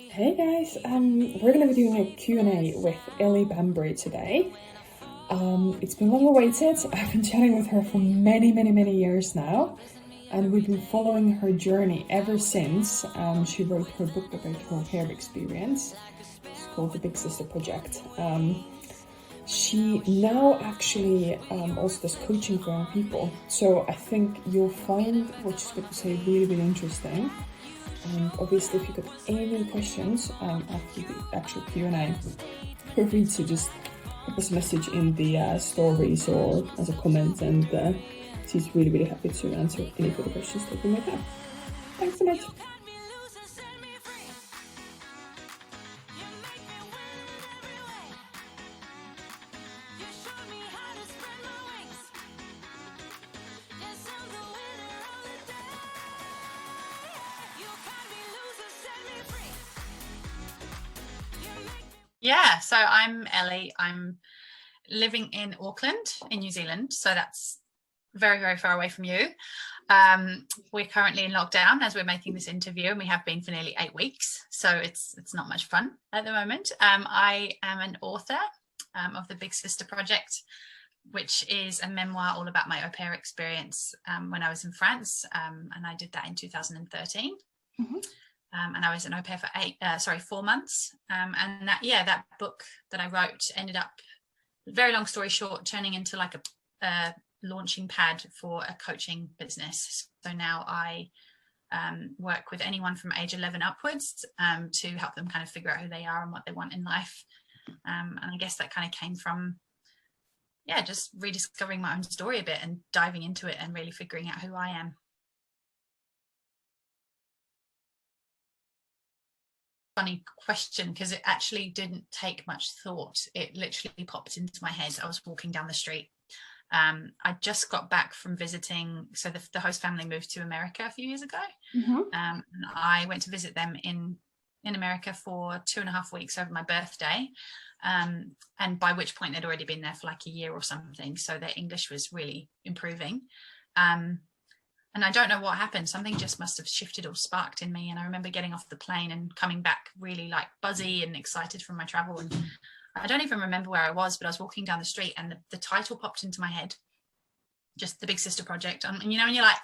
Hey guys, we're gonna be doing a Q&A with Ellie Bambury today. It's been long awaited. I've been chatting with her for many years now, and we've been following her journey ever since she wrote her book about her hair experience. It's called The Big Sister Project. She now actually also does coaching for young people, so I think you'll find what she's going to say really interesting. And obviously, if you've got any questions after the actual Q&A, feel free to just put us a message in the stories or as a comment, and she's really happy to answer any further questions that you might have. Thanks so much. Yeah, so I'm Ellie. I'm living in Auckland in New Zealand, so that's very far away from you. We're currently in lockdown as we're making this interview, and we have been for nearly 8 weeks, so it's not much fun at the moment. I am an author of The Big Sister Project, which is a memoir all about my au pair experience when I was in France, and I did that in 2013. Mm-hmm. And I was an au pair for 4 months. And that book that I wrote ended up, very long story short, turning into like a launching pad for a coaching business. So now I work with anyone from age 11 upwards to help them kind of figure out who they are and what they want in life. And I guess that kind of came from, just rediscovering my own story a bit and diving into it and really figuring out who I am. Funny question, because it actually didn't take much thought. It literally popped into my head. I was walking down the street. I just got back from visiting, so the host family moved to America a few years ago. Mm-hmm. And I went to visit them in America for 2.5 weeks over my birthday, and by which point they'd already been there for like a year or something, so their English was really improving. And I don't know what happened. Something just must have shifted or sparked in me. And I remember getting off the plane and coming back really like buzzy and excited from my travel. And I don't even remember where I was, but I was walking down the street and the title popped into my head, just The Big Sister Project. And and you're like,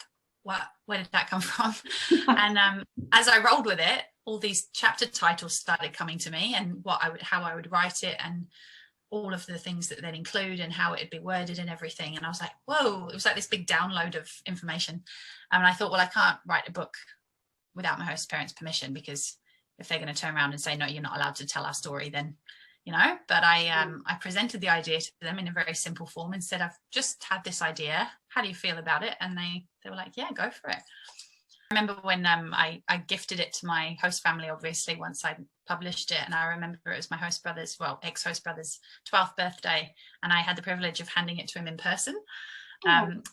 what? Where did that come from? And as I rolled with it, all these chapter titles started coming to me, and how I would write it, and all of the things that they'd include and how it'd be worded and everything. And I was like, whoa, it was like this big download of information. And I thought, well, I can't write a book without my host parents' permission, because if they're going to turn around and say, no, you're not allowed to tell our story, then, but I presented the idea to them in a very simple form and said, I've just had this idea. How do you feel about it? And they were like, yeah, go for it. I remember when I gifted it to my host family, obviously, once I published it. And I remember it was my host brother's, ex-host brother's 12th birthday. And I had the privilege of handing it to him in person. And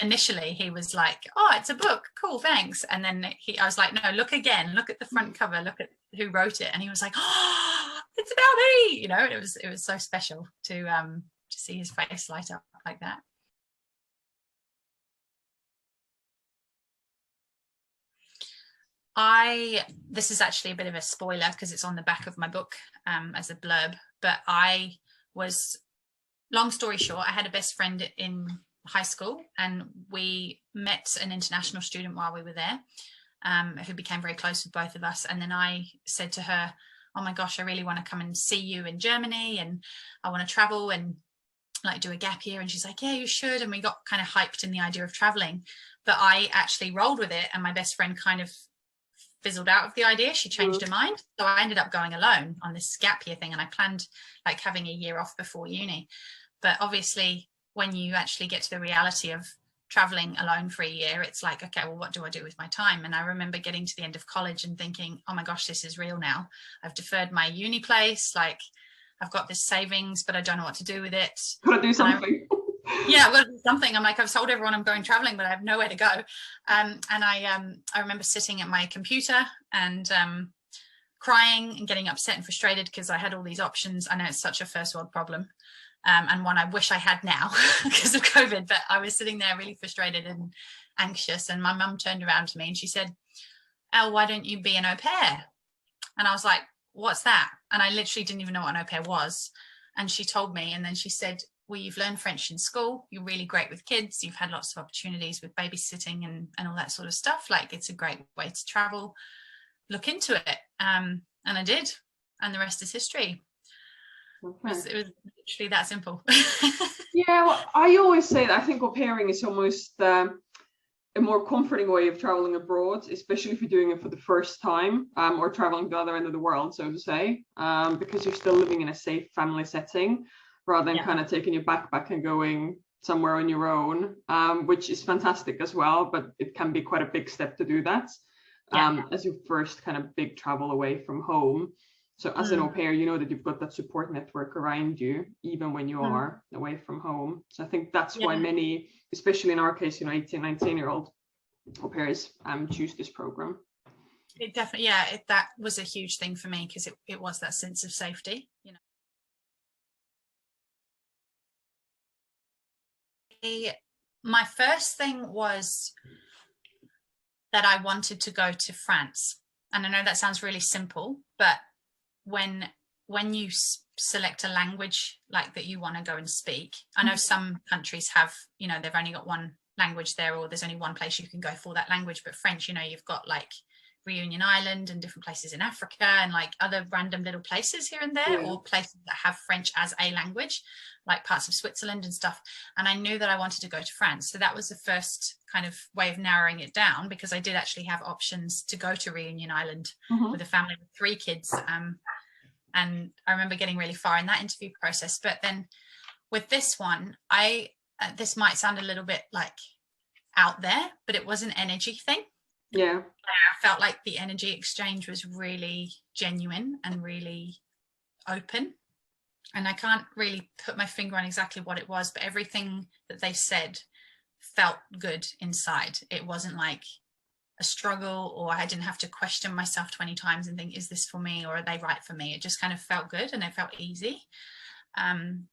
initially he was like, oh, it's a book. Cool, thanks. And then I was like, no, look again. Look at the front cover. Look at who wrote it. And he was like, oh, it's about me. It was so special to see his face light up like that. This is actually a bit of a spoiler because it's on the back of my book as a blurb, but long story short, I had a best friend in high school, and we met an international student while we were there, who became very close with both of us. And then I said to her, oh my gosh, I really want to come and see you in Germany, and I want to travel and like do a gap year. And she's like, yeah, you should. And we got kind of hyped in the idea of traveling, but I actually rolled with it, and my best friend kind of fizzled out of the idea. She changed her mind. So I ended up going alone on this gap year thing, and I planned like having a year off before uni. But obviously when you actually get to the reality of traveling alone for a year, it's like, okay, well, what do I do with my time? And I remember getting to the end of college and thinking, oh my gosh, this is real now. I've deferred my uni place. Like, I've got this savings, but I don't know what to do with it. Gotta do something. I've got to do something. I'm like, I've told everyone I'm going traveling, but I have nowhere to go. And I remember sitting at my computer and crying and getting upset and frustrated because I had all these options. I know it's such a first world problem, and one I wish I had now because of COVID, but I was sitting there really frustrated and anxious. And my mum turned around to me and she said, "Oh, why don't you be an au pair?" And I was like, "What's that?" And I literally didn't even know what an au pair was. And she told me, and then she said, "Well, you've learned French in school, you're really great with kids, you've had lots of opportunities with babysitting and all that sort of stuff, like it's a great way to travel, look into it." And I did, and the rest is history. Okay. It was literally that simple. Yeah, well, I always say that I think au pairing is almost a more comforting way of traveling abroad, especially if you're doing it for the first time, or traveling to the other end of the world, so to say, because you're still living in a safe family setting rather than kind of taking your backpack and going somewhere on your own, which is fantastic as well, but it can be quite a big step to do that as your first kind of big travel away from home. So as an au pair, you know that you've got that support network around you, even when you are away from home. So I think that's why many, especially in our case, 18, 19-year-old au pairs choose this program. It definitely, that was a huge thing for me, because it was that sense of safety, My first thing was that I wanted to go to France. And I know that sounds really simple, but when you select a language like that you want to go and speak, I know some countries have, they've only got one language there, or there's only one place you can go for that language, but French, you've got like Reunion Island and different places in Africa and like other random little places here and there, or places that have French as a language, like parts of Switzerland and stuff. And I knew that I wanted to go to France. So that was the first kind of way of narrowing it down, because I did actually have options to go to Reunion Island with a family with 3 kids. And I remember getting really far in that interview process. But then with this one, this might sound a little bit like out there, but it was an energy thing. Yeah. I felt like the energy exchange was really genuine and really open. And I can't really put my finger on exactly what it was, but everything that they said felt good inside. It wasn't like a struggle, or I didn't have to question myself 20 times and think, is this for me, or are they right for me? It just kind of felt good, and it felt easy. And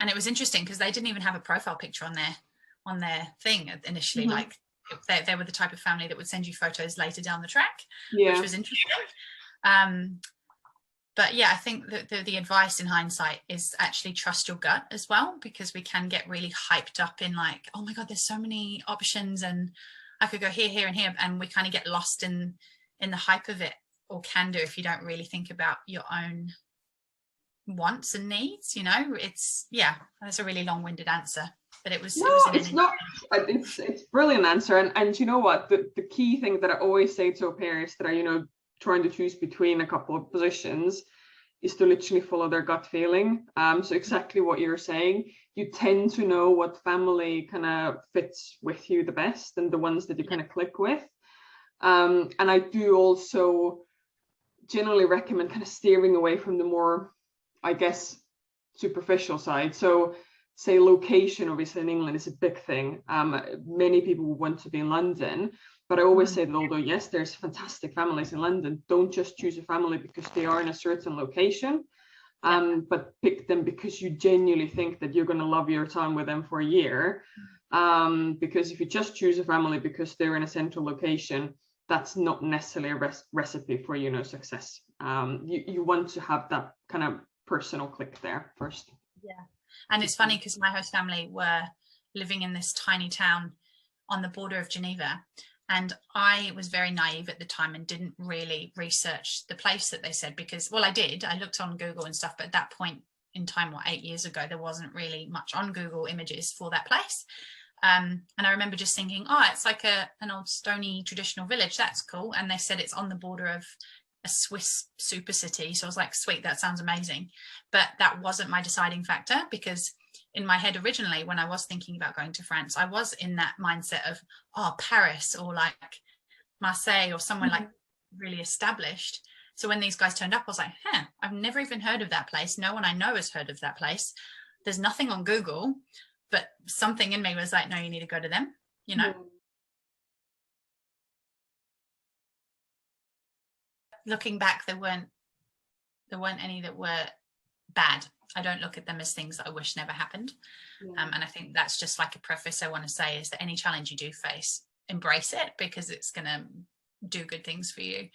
it was interesting because they didn't even have a profile picture on their thing initially. Like they were the type of family that would send you photos later down the track, which was interesting. But yeah, I think that the advice in hindsight is actually trust your gut as well, because we can get really hyped up in like, oh my God, there's so many options and I could go here, here, and here. And we kind of get lost in the hype of it, or can do, if you don't really think about your own wants and needs. It's that's a really long-winded answer, but it's not. It's brilliant answer. And you know what, the key thing that I always say to au pairs that are trying to choose between a couple of positions is to literally follow their gut feeling. So exactly what you're saying, you tend to know what family kind of fits with you the best, and the ones that you kind of click with. And I do also generally recommend kind of steering away from the more, I guess, superficial side. So say location, obviously in England is a big thing. Many people want to be in London, but I always say that although yes, there's fantastic families in London, don't just choose a family because they are in a certain location, but pick them because you genuinely think that you're going to love your time with them for a year. Because if you just choose a family because they're in a central location, that's not necessarily a recipe for success. You want to have that kind of personal click there first. Yeah, and it's funny because my host family were living in this tiny town on the border of Geneva, and I was very naive at the time and didn't really research the place that they said, because, well, I did. I looked on Google and stuff, but at that point in time, 8 years ago, there wasn't really much on Google Images for that place. And I remember just thinking, it's like an old stony traditional village. That's cool. And they said it's on the border of a Swiss super city. So I was like, sweet, that sounds amazing. But that wasn't my deciding factor, because in my head originally, when I was thinking about going to France, I was in that mindset of, Paris or like Marseille or somewhere like really established. So when these guys turned up, I was like, I've never even heard of that place. No one I know has heard of that place. There's nothing on Google, but something in me was like, no, you need to go to them, Looking back, there weren't any that were bad. I don't look at them as things that I wish never happened. And I think that's just like a preface I want to say, is that any challenge you do face, embrace it, because it's going to do good things for you.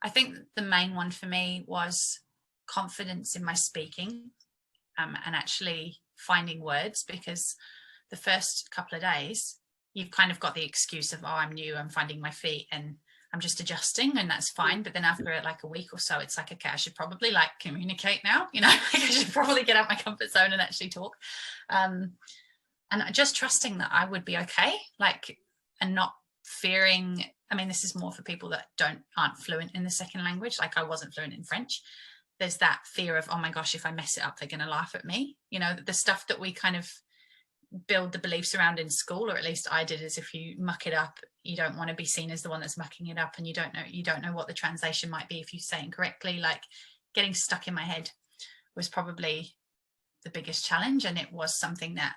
I think the main one for me was confidence in my speaking, and actually finding words, because the first couple of days you've kind of got the excuse of, oh, I'm new, I'm finding my feet and I'm just adjusting, and that's fine. But then after like a week or so, it's like, okay, I should probably like communicate now, you know, I should probably get out my comfort zone and actually talk. And just trusting that I would be okay, like, and not fearing. I mean, this is more for people that aren't fluent in the second language. Like I wasn't fluent in French. There's that fear of, oh my gosh, if I mess it up, they're going to laugh at me. You know, the stuff that we kind of build the beliefs around in school, or at least I did, is if you muck it up, you don't want to be seen as the one that's mucking it up, and you don't know what the translation might be if you say incorrectly. Like, getting stuck in my head was probably the biggest challenge. And it was something that,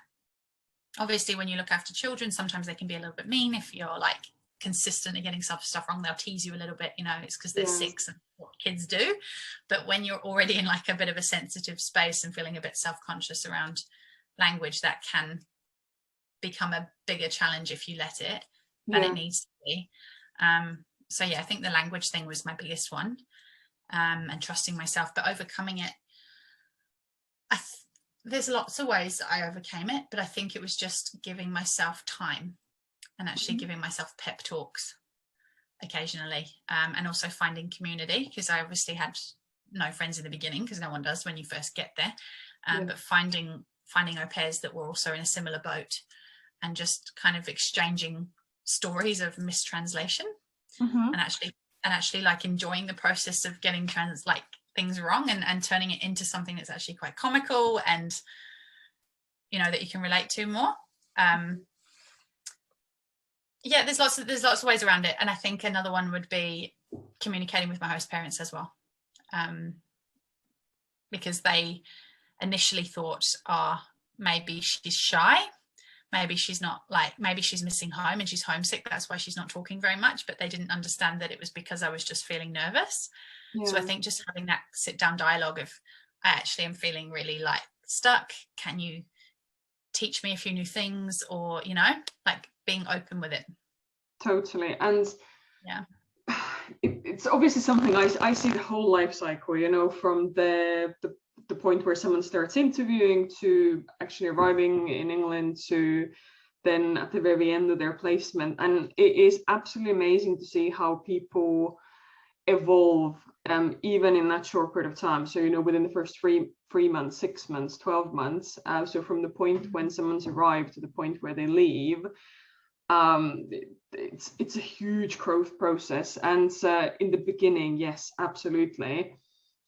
obviously, when you look after children, sometimes they can be a little bit mean. If you're like consistently getting stuff wrong, they'll tease you a little bit, you know, it's because they're 6 and what kids do. But when you're already in like a bit of a sensitive space and feeling a bit self-conscious around language, that can become a bigger challenge if you let it, than it needs to be. So yeah, I think the language thing was my biggest one, and trusting myself, but overcoming it. There's lots of ways that I overcame it, but I think it was just giving myself time and actually giving myself pep talks occasionally, and also finding community, because I obviously had no friends in the beginning, because no one does when you first get there, but finding au pairs that were also in a similar boat, and just kind of exchanging stories of mistranslation, and actually like enjoying the process of getting things wrong, and turning it into something that's actually quite comical, and you know, that you can relate to more. Yeah, there's lots of ways around it. And I think another one would be communicating with my host parents as well, because they initially thought, oh, maybe she's shy, maybe she's not, like, maybe she's missing home and she's homesick, that's why she's not talking very much. But they didn't understand that it was because I was just feeling nervous. So I think just having that sit down dialogue of, I actually am feeling really like stuck, can you teach me a few new things, or, you know, like being open with it. Totally. And yeah, it's obviously something I see the whole life cycle, you know, from the point where someone starts interviewing to actually arriving in England to then at the very end of their placement. And it is absolutely amazing to see how people evolve, even in that short period of time. So, you know, within the first three months, 6 months, 12 months. So from the point when someone's arrived to the point where they leave, it's a huge growth process. And in the beginning, yes, absolutely.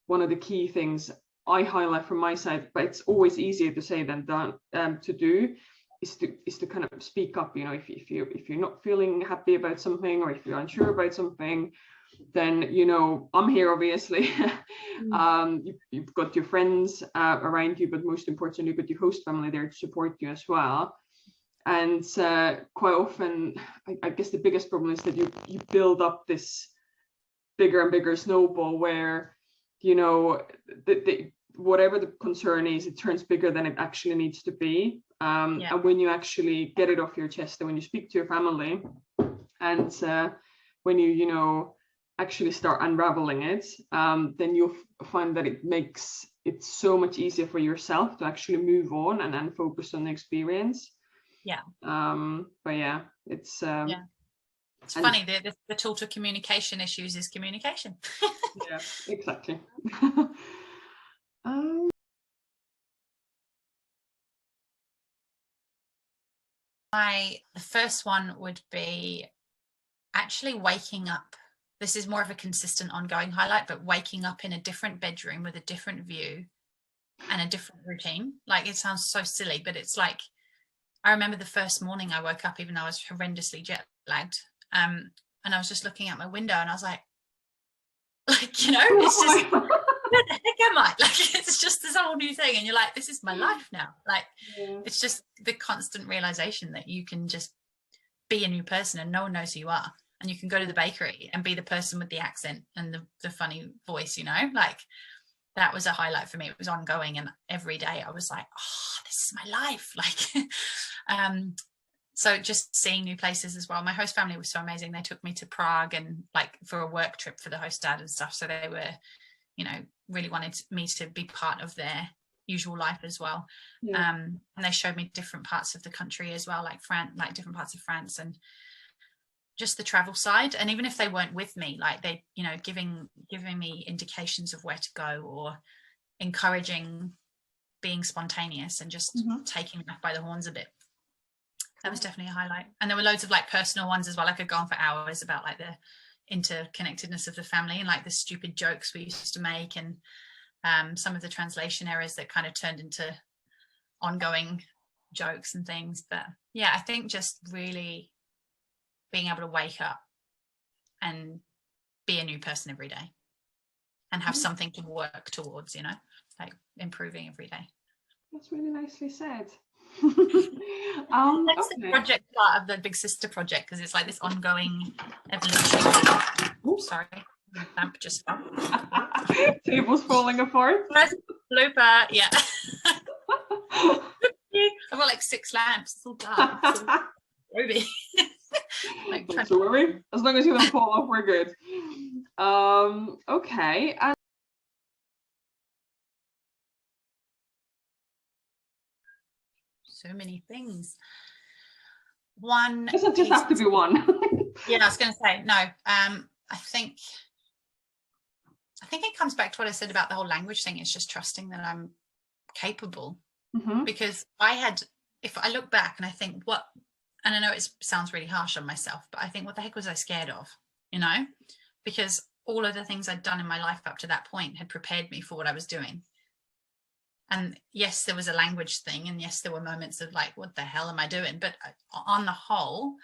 One of the key things I highlight from my side, but it's always easier to say than done, to do, is to kind of speak up. You know, if you're not feeling happy about something, or if you're unsure about something, then, you know, I'm here, obviously. You've got your friends around you, but most importantly, you've got your host family there to support you as well. And quite often, I guess the biggest problem is that you build up this bigger and bigger snowball where, you know, whatever the concern is, it turns bigger than it actually needs to be. And when you actually get it off your chest, and when you speak to your family, and when you know, actually start unraveling it, then you'll find that it makes it so much easier for yourself to actually move on and then focus on the experience. But yeah, it's it's funny, the tool to communication issues is communication. Yeah, exactly. The first one would be actually waking up. This is more of a consistent ongoing highlight, but waking up in a different bedroom with a different view and a different routine. Like, it sounds so silly, but it's like, I remember the first morning I woke up, even though I was horrendously jet lagged, and I was just looking out my window, and I was like, you know, it's just, where the heck am I? Like, it's just this whole new thing, and you're like, this is my life now. Like, it's just the constant realization that you can just be a new person and no one knows who you are, and you can go to the bakery and be the person with the accent and the funny voice, you know. Like, that was a highlight for me. It was ongoing, and every day I was like, oh, this is my life. Like, so just seeing new places as well. My host family was so amazing. They took me to Prague and like for a work trip for the host dad and stuff. So they were, you know, really wanted me to be part of their usual life as well. Yeah. And they showed me different parts of the country as well, like France, like different parts of France, and just the travel side. And even if they weren't with me, like they, you know, giving me indications of where to go, or encouraging being spontaneous and just taking life by the horns a bit. That was definitely a highlight. And there were loads of like personal ones as well. I could go on for hours about like the interconnectedness of the family and like the stupid jokes we used to make, and some of the translation errors that kind of turned into ongoing jokes and things. But yeah, I think just really being able to wake up and be a new person every day and have something to work towards, you know, like improving every day. That's really nicely said. That's the Okay. project part of the Big Sister project, because it's like this ongoing evolution. Oops, sorry, the lamp just fell. Table's falling apart. First blooper, yeah. I've got like 6 lamps. It's all dark. It's all Ruby. Like, not to worry. As long as you don't fall off, we're good. Okay. And so many things. One doesn't just have to be one. Yeah, I was going to say no. I think it comes back to what I said about the whole language thing. It's just trusting that I'm capable, because if I look back and I think and I know it sounds really harsh on myself, but I think, what the heck was I scared of? You know, because all of the things I'd done in my life up to that point had prepared me for what I was doing. And yes, there was a language thing, and yes, there were moments of like, what the hell am I doing? But on the whole,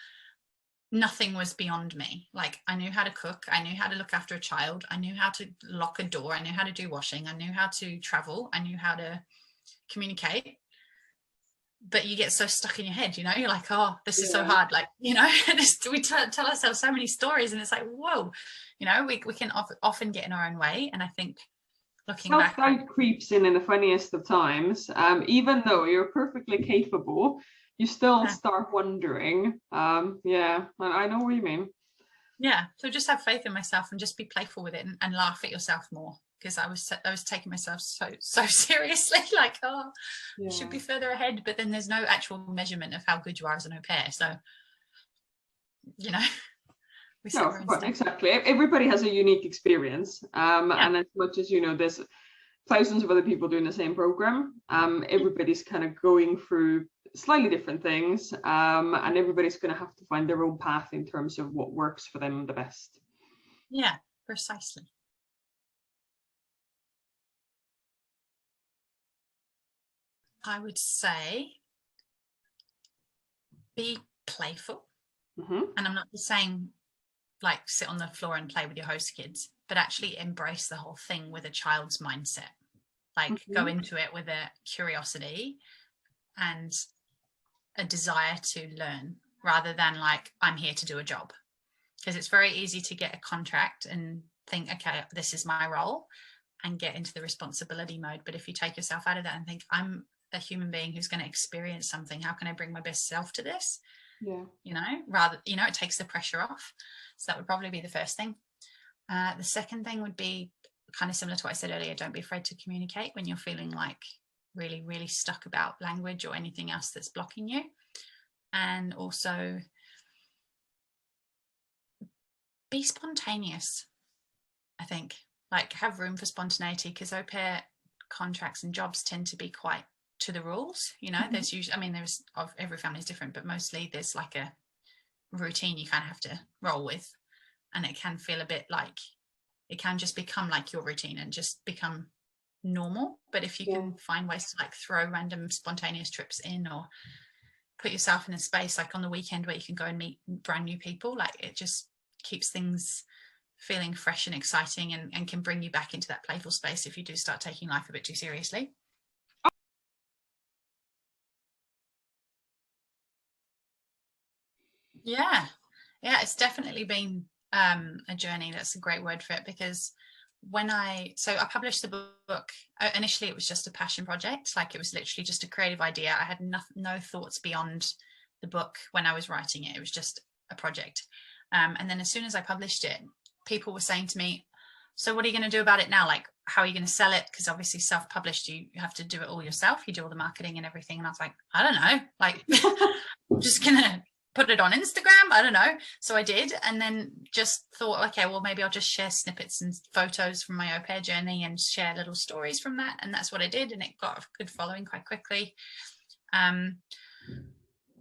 nothing was beyond me. Like, I knew how to cook, I knew how to look after a child, I knew how to lock a door, I knew how to do washing, I knew how to travel, I knew how to communicate. But you get so stuck in your head, you know, you're like, oh, this is so hard, like, you know. We tell ourselves so many stories, and it's like, whoa, you know, we can often get in our own way. And I think looking back, self-doubt creeps in the funniest of times. Even though you're perfectly capable, you still start wondering. Yeah, I know what you mean. Yeah, so just have faith in myself and just be playful with it, and laugh at yourself more, because I was taking myself so seriously, like, oh, I should be further ahead. But then there's no actual measurement of how good you are as an au pair, so, you know. No, exactly. Everybody has a unique experience, and as much as, you know, there's thousands of other people doing the same program, everybody's kind of going through slightly different things, and everybody's going to have to find their own path in terms of what works for them the best. Yeah, precisely. I would say be playful. And I'm not just saying like sit on the floor and play with your host kids, but actually embrace the whole thing with a child's mindset. Like, go into it with a curiosity and a desire to learn, rather than like, I'm here to do a job. Because it's very easy to get a contract and think, okay, this is my role, and get into the responsibility mode. But if you take yourself out of that and think, I'm a human being who's going to experience something, how can I bring my best self to this? You know, rather, you know, it takes the pressure off. So that would probably be the first thing. The second thing would be kind of similar to what I said earlier. Don't be afraid to communicate when you're feeling like really, really stuck about language or anything else that's blocking you. And also be spontaneous. I think, like, have room for spontaneity, because au pair contracts and jobs tend to be quite to the rules, you know. There's usually, I mean, there's, every family is different, but mostly there's like a routine you kind of have to roll with, and it can feel a bit like, it can just become like your routine and just become normal. But if you can find ways to like throw random spontaneous trips in, or put yourself in a space like on the weekend where you can go and meet brand new people, like, it just keeps things feeling fresh and exciting, and can bring you back into that playful space if you do start taking life a bit too seriously. Yeah, it's definitely been a journey. That's a great word for it, because when I published the book, initially it was just a passion project. Like, it was literally just a creative idea. I had no thoughts beyond the book when I was writing it. It was just a project. And then as soon as I published it, people were saying to me, so what are you going to do about it now? Like, how are you going to sell it? Because obviously self-published, you have to do it all yourself. You do all the marketing and everything. And I was like, I don't know, like, I'm just going to put it on Instagram. I don't know. So I did, and then just thought, okay, well, maybe I'll just share snippets and photos from my au pair journey and share little stories from that. And that's what I did. And it got a good following quite quickly.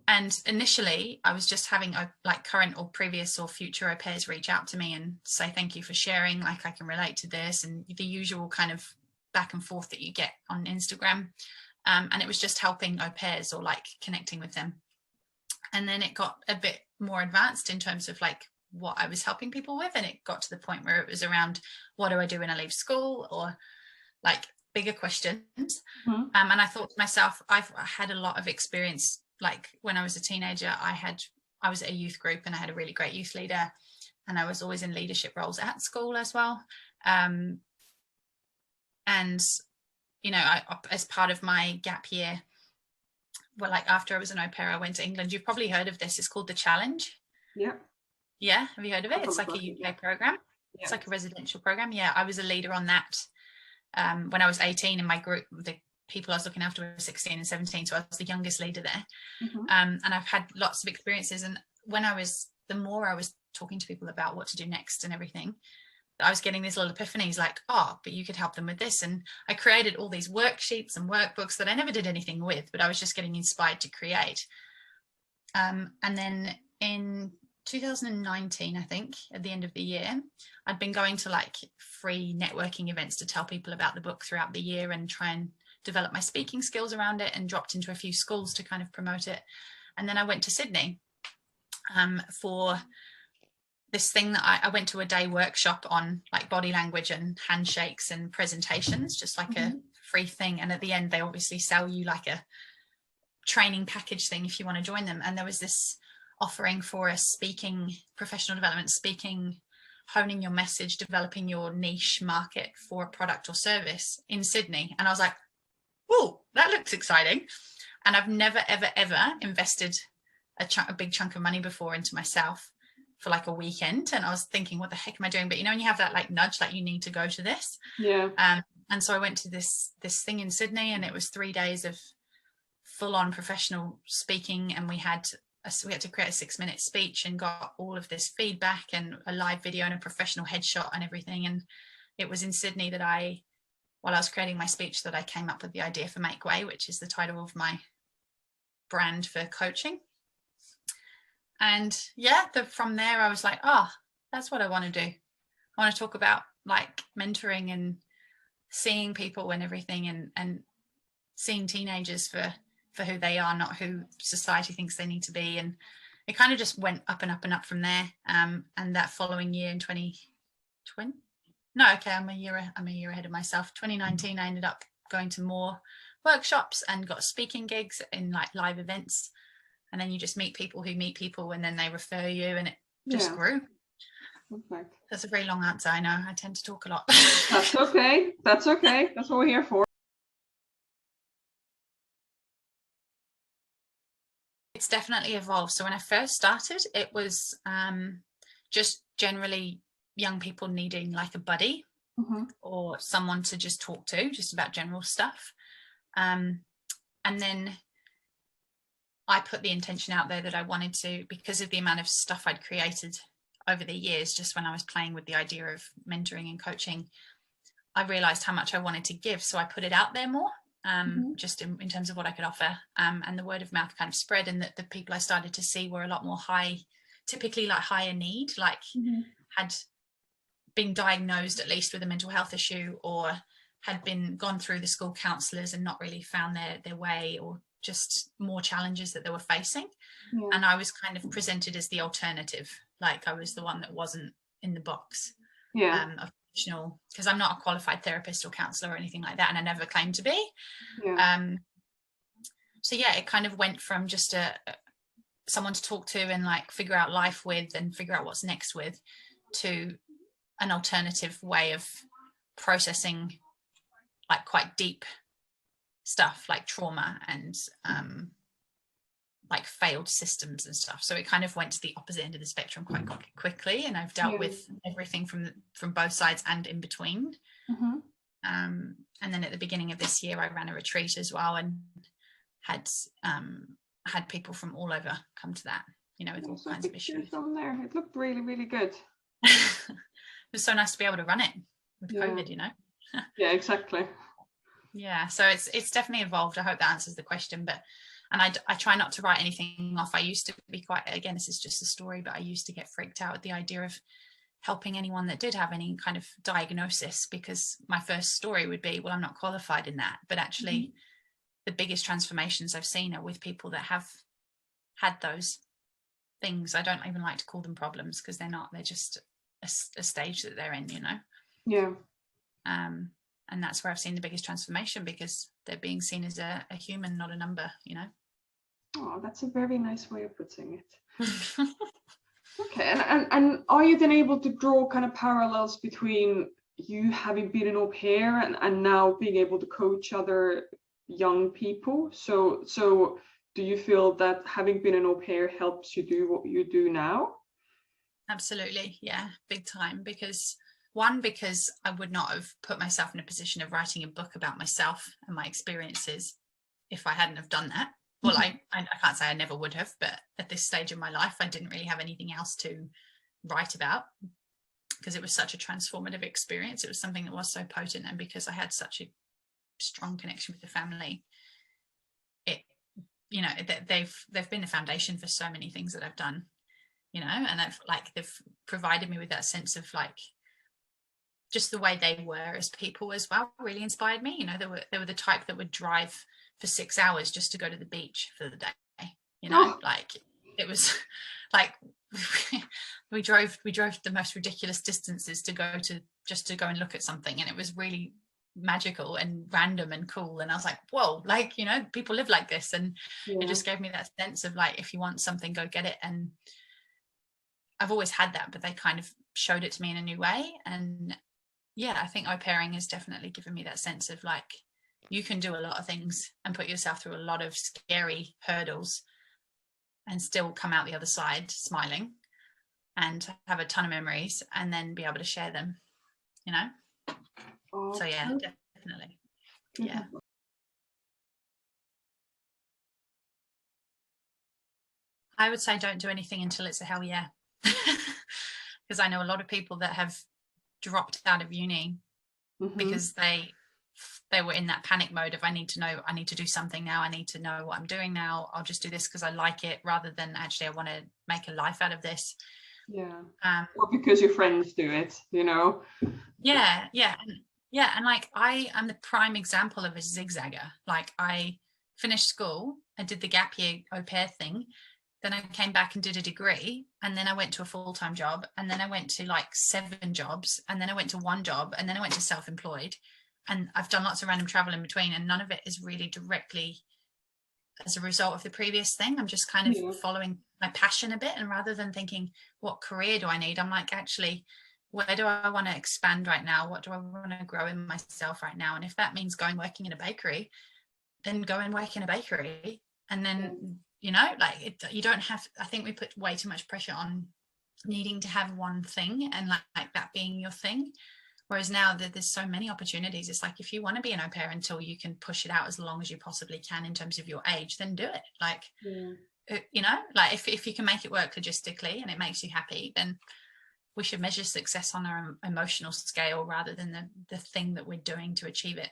And initially I was just having like current or previous or future au pairs reach out to me and say, thank you for sharing, like I can relate to this, and the usual kind of back and forth that you get on Instagram. And it was just helping au pairs or like connecting with them. And then it got a bit more advanced in terms of like what I was helping people with. And it got to the point where it was around, what do I do when I leave school, or like bigger questions. And I thought to myself, I've had a lot of experience. Like when I was a teenager, I was at a youth group and I had a really great youth leader, and I was always in leadership roles at school as well. And, you know, as part of my gap year, well, like after I was an au pair, I went to England. You've probably heard of this. It's called The Challenge. Yeah. Yeah. Have you heard of it? It's like a UK program. Yeah. It's like a residential program. Yeah. I was a leader on that when I was 18 in my group. The people I was looking after were 16 and 17. So I was the youngest leader there. And I've had lots of experiences. And the more I was talking to people about what to do next and everything, I was getting these little epiphanies like, oh, but you could help them with this. And I created all these worksheets and workbooks that I never did anything with, but I was just getting inspired to create. And then in 2019, I think, at the end of the year, I'd been going to like free networking events to tell people about the book throughout the year and try and develop my speaking skills around it, and dropped into a few schools to kind of promote it. And then I went to Sydney for this thing that I went to a day workshop on like body language and handshakes and presentations, just like a free thing. And at the end, they obviously sell you like a training package thing if you want to join them. And there was this offering for a speaking, professional development, speaking, honing your message, developing your niche market for a product or service in Sydney. And I was like, oh, that looks exciting. And I've never, ever, ever invested a big chunk of money before into myself for like a weekend. And I was thinking, what the heck am I doing? But you know, when you have that like nudge, like you need to go to this. Yeah. And so I went to this thing in Sydney, and it was 3 days of full-on professional speaking. And we had to create a 6-minute speech, and got all of this feedback and a live video and a professional headshot and everything. And it was in Sydney that while I was creating my speech, that I came up with the idea for Make Way, which is the title of my brand for coaching. And yeah, from there I was like, oh, that's what I want to do. I want to talk about like mentoring and seeing people and everything, and seeing teenagers for who they are, not who society thinks they need to be. And it kind of just went up and up and up from there. And that following year in 2020, no, okay, I'm a year ahead of myself. 2019, I ended up going to more workshops and got speaking gigs in like live events. And then you just meet people who meet people, and then they refer you, and it just grew. Perfect. That's a very long answer. I know I tend to talk a lot. That's okay. That's okay. That's what we're here for. It's definitely evolved. So when I first started, it was just generally young people needing like a buddy or someone to just talk to, just about general stuff. And then I put the intention out there that I wanted to, because of the amount of stuff I'd created over the years, just when I was playing with the idea of mentoring and coaching, I realized how much I wanted to give. So I put it out there more, just in terms of what I could offer. And the word of mouth kind of spread, and that the people I started to see were a lot more typically like higher need, like had been diagnosed at least with a mental health issue, or had gone through the school counsellors and not really found their way, or just more challenges that they were facing. And I was kind of presented as the alternative, like I was the one that wasn't in the box of professional, because I'm not a qualified therapist or counsellor or anything like that, and I never claimed to be. So yeah, it kind of went from just someone to talk to and like figure out life with and figure out what's next with, to an alternative way of processing like quite deep stuff like trauma and like failed systems and stuff. So it kind of went to the opposite end of the spectrum quite quickly, and I've dealt with everything from both sides and in between. And then at the beginning of this year I ran a retreat as well, and had people from all over come to that, you know, with all kinds of issues on there. It looked really, really good. It was so nice to be able to run it with COVID, you know. Yeah, exactly. Yeah, so it's definitely evolved. I hope that answers the question. But I try not to write anything off. I used to be quite, again, this is just a story, but I used to get freaked out at the idea of helping anyone that did have any kind of diagnosis, because my first story would be, well, I'm not qualified in that. But actually the biggest transformations I've seen are with people that have had those things. I don't even like to call them problems, because they're not, they're just a stage that they're in, you know. Yeah. And that's where I've seen the biggest transformation, because they're being seen as a human, not a number, you know. Oh, that's a very nice way of putting it. Okay, and are you then able to draw kind of parallels between you having been an au pair and now being able to coach other young people? So do you feel that having been an au pair helps you do what you do now? Absolutely, yeah, big time. Because I would not have put myself in a position of writing a book about myself and my experiences if I hadn't have done that. Well, I can't say I never would have, but at this stage of my life, I didn't really have anything else to write about, because it was such a transformative experience. It was something that was so potent, and because I had such a strong connection with the family, it, you know, they've been the foundation for so many things that I've done, you know, and they've provided me with that sense of like, just the way they were as people as well really inspired me. You know, they were the type that would drive for 6 hours just to go to the beach for the day, you know. Like it was like we drove the most ridiculous distances to go and look at something, and it was really magical and random and cool. And I was like, whoa, like, you know, people live like this. And it just gave me that sense of like, if you want something, go get it. And I've always had that, but they kind of showed it to me in a new way. And yeah, I think au pairing has definitely given me that sense of like, you can do a lot of things and put yourself through a lot of scary hurdles and still come out the other side smiling and have a ton of memories, and then be able to share them, you know. So yeah, definitely. Yeah. I would say don't do anything until it's a hell yeah. Because I know a lot of people that have dropped out of uni because they were in that panic mode of I need to do something now, I need to know what I'm doing now, I'll just do this because I like it, rather than actually I want to make a life out of this. Or because your friends do it, you know. And like I am the prime example of a zigzagger. Like I finished school, I did the gap year au pair thing, then I came back and did a degree, and then I went to a full-time job, and then I went to like 7 jobs, and then I went to 1 job, and then I went to self-employed. And I've done lots of random travel in between, and none of it is really directly as a result of the previous thing. I'm just kind of following my passion a bit, and rather than thinking, what career do I need? I'm like, actually, where do I want to expand right now? What do I want to grow in myself right now? And if that means working in a bakery, then go and work in a bakery. And then, you know, like you don't have, I think we put way too much pressure on needing to have one thing and like that being your thing. Whereas now that there's so many opportunities, it's like, if you want to be an au pair until you can push it out as long as you possibly can in terms of your age, then do it. Like, you know, like if you can make it work logistically and it makes you happy, then we should measure success on our emotional scale rather than the thing that we're doing to achieve it,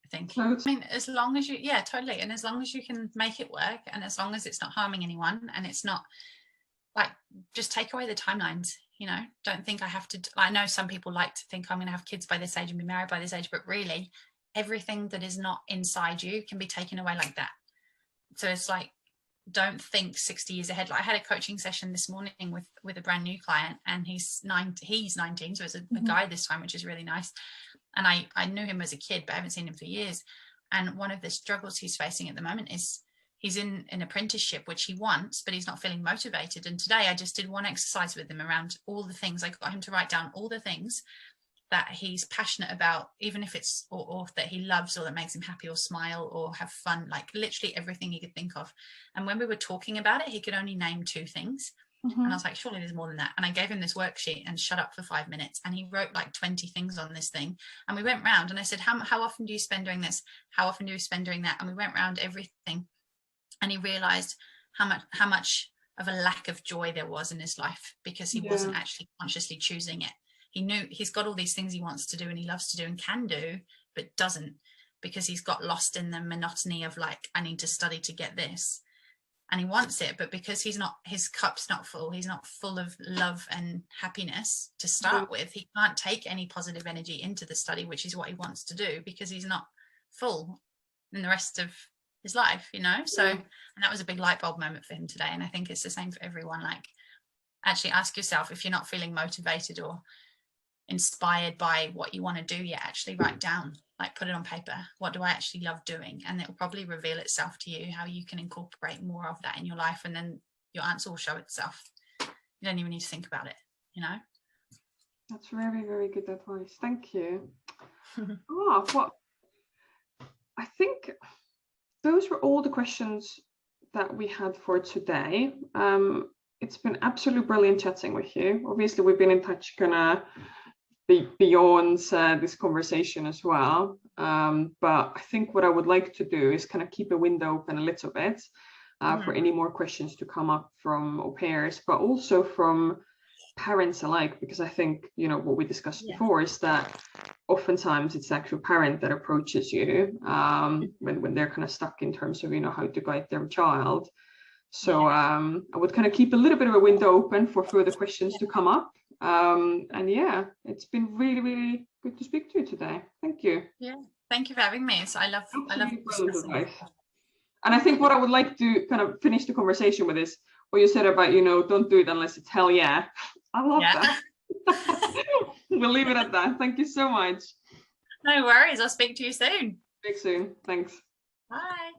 I think. I mean, as long as you, totally. And as long as you can make it work, and as long as it's not harming anyone, and it's not like, just take away the timelines. You know, don't think I have to. I know some people like to think I'm going to have kids by this age and be married by this age, but really everything that is not inside you can be taken away like that. So it's like, don't think 60 years ahead. Like I had a coaching session this morning with a brand new client, and he's 19, so it's a guy this time, which is really nice. And I knew him as a kid, but I haven't seen him for years. And one of the struggles he's facing at the moment is he's in an apprenticeship, which he wants, but he's not feeling motivated. And today I just did one exercise with him around all the things. I got him to write down all the things that he's passionate about, even if it's or that he loves, or that makes him happy or smile or have fun, like literally everything he could think of. And when we were talking about it, he could only name 2 things. And I was like, surely there's more than that. And I gave him this worksheet and shut up for 5 minutes, and he wrote like 20 things on this thing. And we went round and I said, how often do you spend doing this? How often do you spend doing that? And we went round everything, and he realized how much of a lack of joy there was in his life, because he wasn't actually consciously choosing it. He knew he's got all these things he wants to do and he loves to do and can do, but doesn't, because he's got lost in the monotony of like, I need to study to get this. And he wants it, but because his cup's not full, he's not full of love and happiness to start with, he can't take any positive energy into the study, which is what he wants to do, because he's not full in the rest of his life, you know. So, and that was a big light bulb moment for him today. And I think it's the same for everyone. Like, actually ask yourself, if you're not feeling motivated or inspired by what you want to do yet, actually write down, like put it on paper, what do I actually love doing? And it will probably reveal itself to you how you can incorporate more of that in your life, and then your answer will show itself. You don't even need to think about it, you know. That's very, very good advice, thank you. Well, I think those were all the questions that we had for today. It's been absolutely brilliant chatting with you. Obviously we've been in touch gonna be beyond this conversation as well, but I think what I would like to do is kind of keep a window open a little bit for any more questions to come up from au pairs, but also from parents alike, because I think, you know, what we discussed before is that oftentimes it's the actual parent that approaches you when they're kind of stuck in terms of, you know, how to guide their child. So I would kind of keep a little bit of a window open for further questions to come up. And yeah, it's been really, really good to speak to you today. Thank you. Yeah, thank you for having me. So I love discussing it. And I think what I would like to kind of finish the conversation with is what you said about, you know, don't do it unless it's hell yeah. I love that. We'll leave it at that. Thank you so much. No worries. I'll speak to you soon. Speak soon. Thanks. Bye.